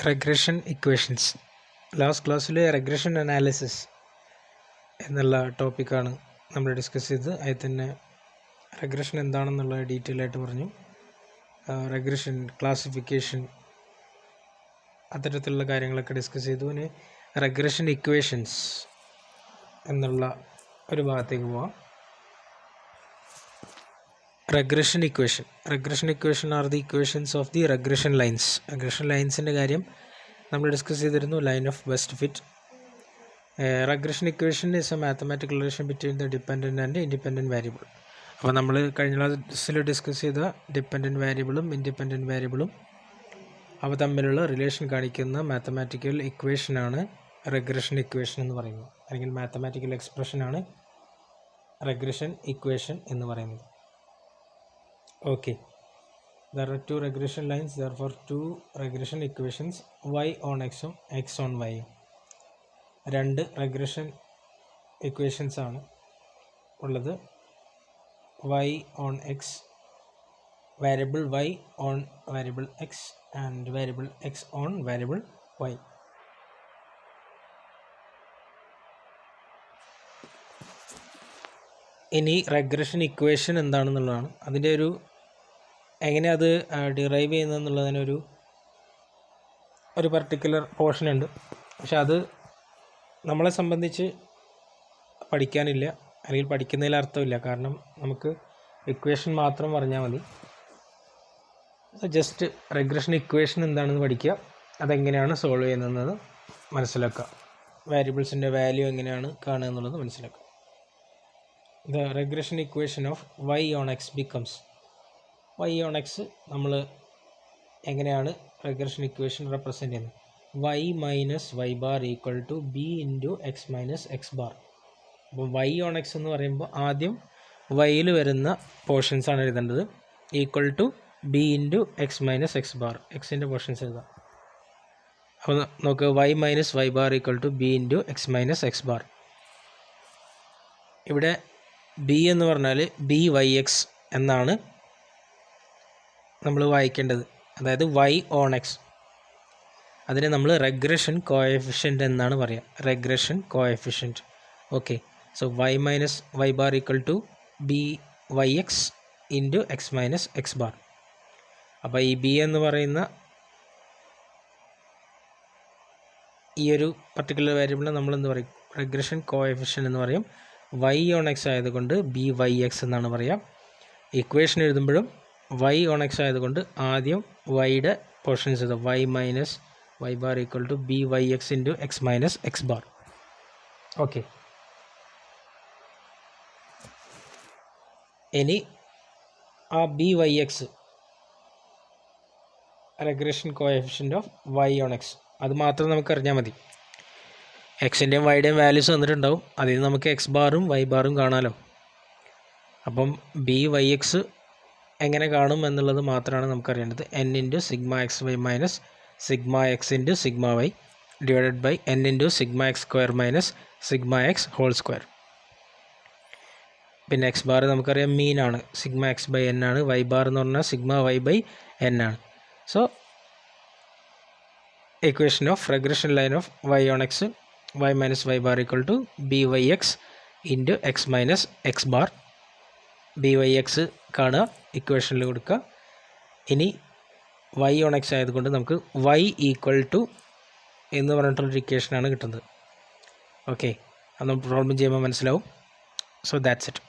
Regression equations. Last ക്ലാസ്സിൽ regression analysis എന്നുള്ള ടോപ്പിക്കാണ് നമ്മൾ ഡിസ്കസ് ചെയ്തത്. അതിൽ തന്നെ റെഗ്രഷൻ എന്താണെന്നുള്ള ഡീറ്റെയിൽ ആയിട്ട് പറഞ്ഞു. റെഗ്രഷൻ ക്ലാസിഫിക്കേഷൻ അത്തരത്തിലുള്ള കാര്യങ്ങളൊക്കെ ഡിസ്കസ് ചെയ്തു. ഇനി റെഗ്രഷൻ ഇക്വേഷൻസ് എന്നുള്ള ഒരു ഭാഗത്തേക്ക് പോവാം. Regression equation are the equations of the regression lines. Regression linesൻ്റെ കാര്യം നമ്മൾ ഡിസ്കസ് ചെയ്തിരുന്നു. Line of best fit. Regression equation is a mathematical relation between the dependent and independent variable. അപ്പോൾ നമ്മൾ കഴിഞ്ഞ ക്ലാസ്സിൽ ഡിസ്കസ് ചെയ്ത ഡിപ്പെൻഡൻറ്റ് വേരിയബിളും ഇൻഡിപെൻഡൻറ്റ് വേരിയബിളും അവ തമ്മിലുള്ള റിലേഷൻ കാണിക്കുന്ന മാത്തമാറ്റിക്കൽ ഇക്വേഷനാണ് റെഗ്രഷൻ ഇക്വേഷൻ എന്ന് പറയുന്നത്, അല്ലെങ്കിൽ മാത്തമാറ്റിക്കൽ എക്സ്പ്രഷനാണ് റെഗ്രഷൻ ഇക്വേഷൻ എന്ന് പറയുന്നത്. Okay, there are two regression lines, therefore two regression equations, y on x ഉം x on y. രണ്ട് regression equations ആണ് ഉള്ളത്. y on x, variable y on variable x, and variable x on variable y. ഇനി regression equation എന്താണെന്നുള്ളതാണ്. അതിൻ്റെ എങ്ങനെ അത് derive ചെയ്യുന്നതെന്നുള്ളതിനൊരു particular portion ഉണ്ട്. പക്ഷെ അത് നമ്മളെ സംബന്ധിച്ച് പഠിക്കാനില്ല, അല്ലെങ്കിൽ പഠിക്കുന്നതിൽ അർത്ഥമില്ല. കാരണം നമുക്ക് ഇക്വേഷൻ മാത്രം പറഞ്ഞാൽ മതി. ജസ്റ്റ് റെഗ്രഷൻ ഇക്വേഷൻ എന്താണെന്ന് പഠിക്കുക, അതെങ്ങനെയാണ് സോൾവ് ചെയ്യുന്നത് മനസ്സിലാക്കുക, വേരിയബിൾസിൻ്റെ വാല്യൂ എങ്ങനെയാണ് കാണുക എന്നുള്ളത് മനസ്സിലാക്കുക. The regression equation of y on x becomes, y on x നമ്മൾ എങ്ങനെയാണ് റെഗ്രഷൻ ഇക്വേഷൻ റെപ്രസെൻ്റ് ചെയ്യുന്നത്? y minus y bar equal to b into x minus x bar. അപ്പോൾ y on x എന്ന് പറയുമ്പോൾ ആദ്യം വൈയിൽ വരുന്ന പോർഷൻസാണ് എഴുതേണ്ടത്. Equal to b into x minus x bar, എക്സിൻ്റെ പോർഷൻസ് എഴുതാം. അപ്പോൾ നമുക്ക് y minus y bar equal to b into x minus x bar. ഇവിടെ ബി എന്ന് പറഞ്ഞാൽ ബി വൈ എക്സ് എന്നാണ് നമ്മൾ വായിക്കേണ്ടത്, അതായത് വൈ ഓൺ എക്സ്. അതിനെ നമ്മൾ റെഗ്രഷൻ കോഎഫിഷ്യൻ്റ് എന്നാണ് പറയുക, regression coefficient. Okay, so y minus y bar equal to b y x into x minus x bar. അപ്പോൾ ഈ ബി എന്ന് പറയുന്ന ഈ ഒരു പർട്ടിക്കുലർ വേരിയബിളിനെ നമ്മൾ എന്ത് പറയും? റെഗ്രഷൻ കോഎഫിഷ്യൻ്റ് എന്ന് പറയും. വൈ ഓൺ എക്സ് ആയതുകൊണ്ട് ബി വൈ എക്സ് എന്നാണ് പറയുക. ഇക്വേഷൻ എഴുതുമ്പോഴും വൈ ഓൺ എക്സ് ആയതുകൊണ്ട് ആദ്യം വൈയുടെ പോർഷൻസ് എഴുതുക. Y minus y bar equal to b y x into x minus x bar. Okay, ഇനി ആ b y x regression coefficient of Y on x, അത് മാത്രം നമുക്ക് അറിഞ്ഞാൽ മതി. എക്സിൻ്റെയും വൈയുടെയും വാല്യൂസ് തന്നിട്ടുണ്ടാവും, അതിൽ നിന്ന് നമുക്ക് എക്സ് ബാറും വൈ ബാറും കാണാമല്ലോ. അപ്പം ബി വൈ എക്സ് എങ്ങനെ കാണും എന്നുള്ളത് മാത്രമാണ് നമുക്കറിയേണ്ടത്. N into sigma X Y minus sigma X into sigma Y divided by N into sigma X square minus sigma X whole square. പിന്നെ എക്സ് ബാർ നമുക്കറിയാം മീനാണ്, സിഗ്മ എക്സ് ബൈ എൻ ആണ്. Y bar എന്ന് പറഞ്ഞാൽ sigma Y by N ആണ്. So equation of regression line of Y on X, y minus y bar equal to byx into x minus x bar. byx കാണുക, ഇക്വേഷനിൽ കൊടുക്കുക. ഇനി y on x ആയതുകൊണ്ട് നമുക്ക് y equal to എന്ന് പറഞ്ഞിട്ടുള്ളൊരു ഇക്വേഷനാണ് കിട്ടുന്നത്. ഓക്കെ, അത് പ്രോബ്ലം ചെയ്യുമ്പോൾ മനസ്സിലാവും. So that's it.